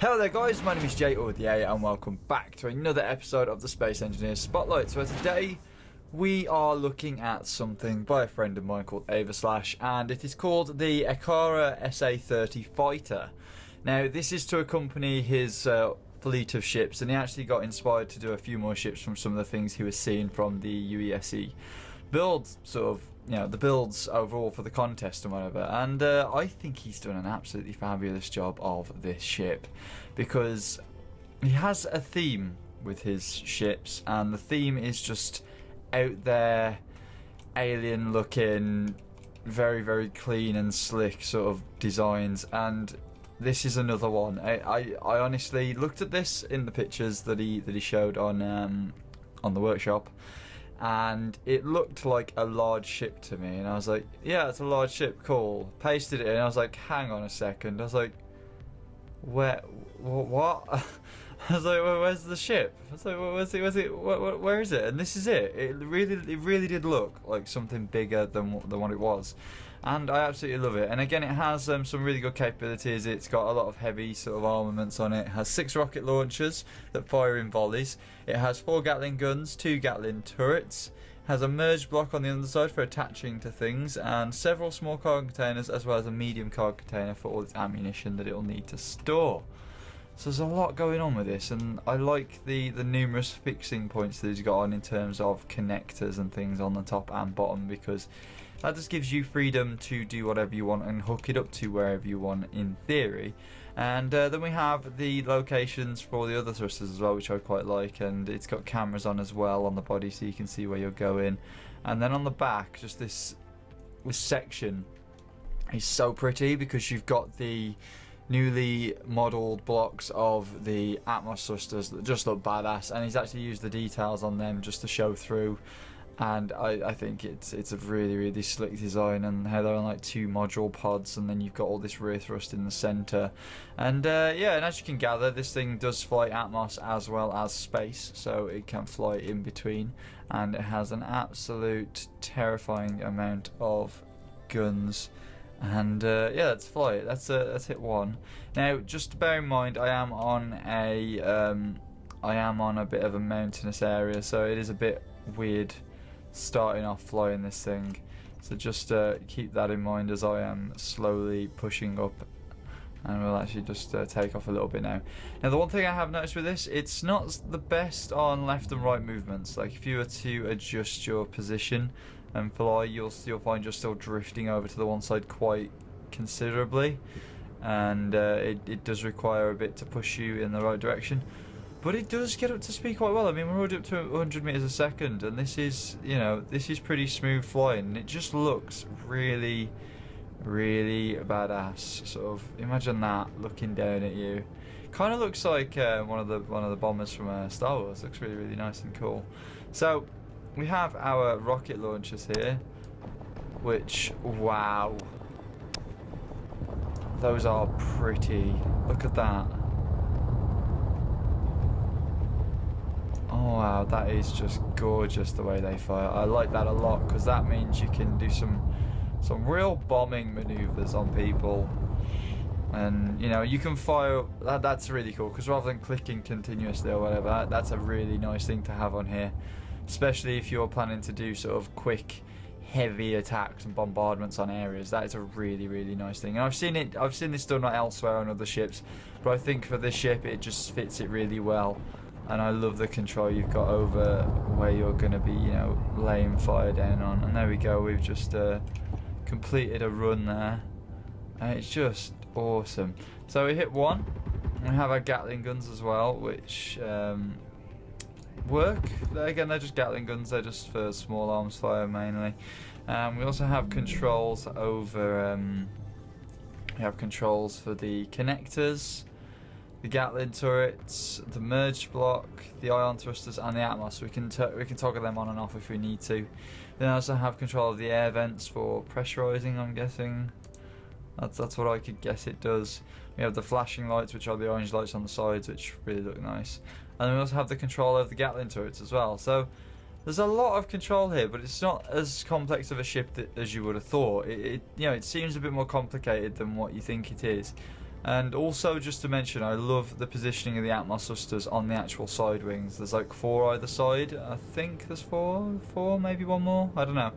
Hello there guys, my name is Jay or the A and welcome back to another episode of the Space Engineers Spotlight. So today we are looking at something by a friend of mine called Avaslash, and it is called the Ekara SA-30 fighter. Now this is to accompany his fleet of ships, and he actually got inspired to do a few more ships from some of the things he was seeing from the UESE builds, sort of, you know, the builds overall for the contest and whatever. And I think he's done an absolutely fabulous job of this ship, because he has a theme with his ships, and the theme is just out there, alien looking, very, very clean and slick sort of designs. And this is another one. I honestly looked at this in the pictures that he showed on the workshop, and it looked like a large ship to me, and I was like, yeah, it's a large ship, cool. Pasted it in, I was like, hang on a second. I was like, what? I was like, well, where's the ship? I was like, well, where is it? And this is it. It really did look like something bigger than what it was, and I absolutely love it. And again, it has some really good capabilities. It's got a lot of heavy sort of armaments on it. It has 6 rocket launchers that fire in volleys. It has 4 Gatling guns, 2 Gatling turrets. It has a merge block on the underside for attaching to things, and several small cargo containers, as well as a medium cargo container for all its ammunition that it will need to store. So there's a lot going on with this, and I like the numerous fixing points that he's got on in terms of connectors and things on the top and bottom, because that just gives you freedom to do whatever you want and hook it up to wherever you want in theory. And then we have the locations for all the other thrusters as well, which I quite like, and it's got cameras on as well on the body so you can see where you're going. And then on the back, just this section is so pretty, because you've got the newly modelled blocks of the Atmos thrusters that just look badass, and he's actually used the details on them just to show through. And I think it's a really slick design, and how they're on like 2 module pods, and then you've got all this rear thrust in the centre. And yeah, and as you can gather, this thing does fly Atmos as well as space, so it can fly in between, and it has an absolute terrifying amount of guns. And yeah, let's fly it. Let's hit 1. Now, just to bear in mind, I am on a bit of a mountainous area, so it is a bit weird starting off flying this thing. So just keep that in mind as I am slowly pushing up, and we'll actually just take off a little bit now. Now, the one thing I have noticed with this, it's not the best on left and right movements. Like if you were to adjust your position and fly, you'll find you're still drifting over to the one side quite considerably, and it does require a bit to push you in the right direction. But it does get up to speed quite well. I mean, we're already up to 100 meters a second, and this is, you know, this is pretty smooth flying, and it just looks really badass. Sort of imagine that looking down at you. Kind of looks like one of the bombers from Star Wars. Looks really nice and cool. So we have our rocket launchers here, which, wow, those are pretty. Look at that. Oh wow, that is just gorgeous the way they fire. I like that a lot, because that means you can do some real bombing maneuvers on people, and you know, you can fire. That's really cool, because rather than clicking continuously or whatever, that's a really nice thing to have on here, especially if you're planning to do sort of quick, heavy attacks and bombardments on areas. That is a really nice thing, and I've seen this done elsewhere on other ships, but I think for this ship it just fits it really well. And I love the control you've got over where you're going to be, you know, laying fire down on. And there we go, we've just completed a run there, and it's just awesome. So we hit 1. We have our Gatling guns as well, which work. Again, they're just Gatling guns, they're just for small arms fire mainly. We also have controls over, we have controls for the connectors, the Gatling turrets, the merge block, the ion thrusters, and the Atmos. We can toggle them on and off if we need to. Then I also have control of the air vents for pressurizing, I'm guessing. That's what I could guess it does. We have the flashing lights, which are the orange lights on the sides, which really look nice. And then we also have the control of the Gatling turrets as well. So there's a lot of control here, but it's not as complex of a ship as you would have thought. You know, it seems a bit more complicated than what you think it is. And also, just to mention, I love the positioning of the Atmos thrusters on the actual side wings. There's like 4 either side. I think there's four, maybe one more. I don't know.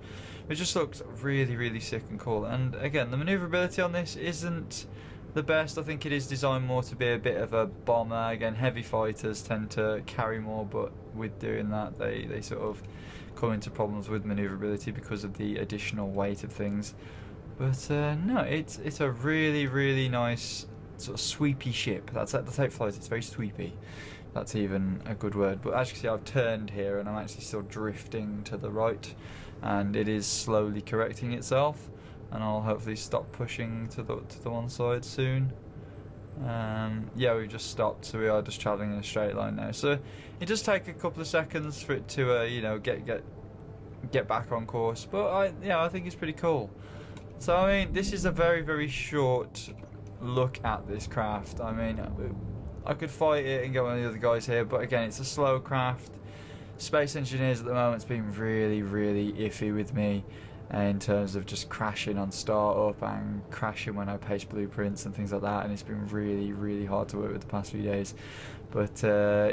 It just looks really, really sick and cool. And again, the manoeuvrability on this isn't the best. I think it is designed more to be a bit of a bomber. Again, heavy fighters tend to carry more, but with doing that, they sort of come into problems with manoeuvrability because of the additional weight of things. But no, it's a really, really nice sort of sweepy ship. That's how it flies. It's very sweepy. That's even a good word. But as you can see, I've turned here and I'm actually still drifting to the right, and it is slowly correcting itself. And I'll hopefully stop pushing to the one side soon. Yeah, we've just stopped, so we are just travelling in a straight line now. So it does take a couple of seconds for it to you know, get back on course. But I think it's pretty cool. So I mean, this is a very, very short look at this craft. I mean, I could fight it and get one of the other guys here, but again, it's a slow craft. Space Engineers at the moment's been really, really iffy with me in terms of just crashing on startup and crashing when I paste blueprints and things like that, and it's been really, really hard to work with the past few days. But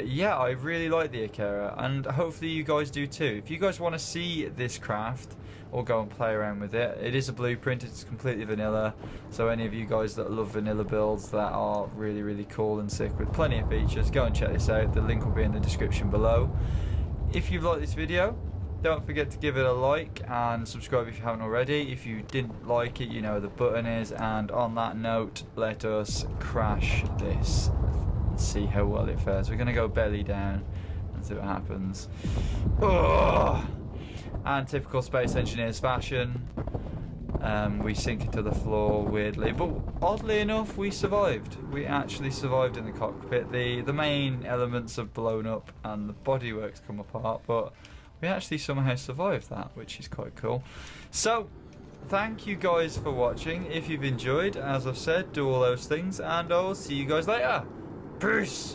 yeah, I really like the Ekara, and hopefully you guys do too. If you guys want to see this craft or go and play around with it, it is a blueprint, it's completely vanilla, so any of you guys that love vanilla builds that are really, really cool and sick with plenty of features, go and check this out. The link will be in the description below. If you've liked this video, don't forget to give it a like and subscribe if you haven't already. If you didn't like it, you know where the button is. And on that note, let us crash this and see how well it fares. We're going to go belly down and see what happens. Ugh. And typical Space Engineers fashion, we sink into the floor weirdly, but oddly enough we survived. We actually survived in the cockpit. The main elements have blown up and the bodywork's come apart, but we actually somehow survived that, which is quite cool. So thank you guys for watching. If you've enjoyed, as I've said, do all those things, and I'll see you guys later. Peace.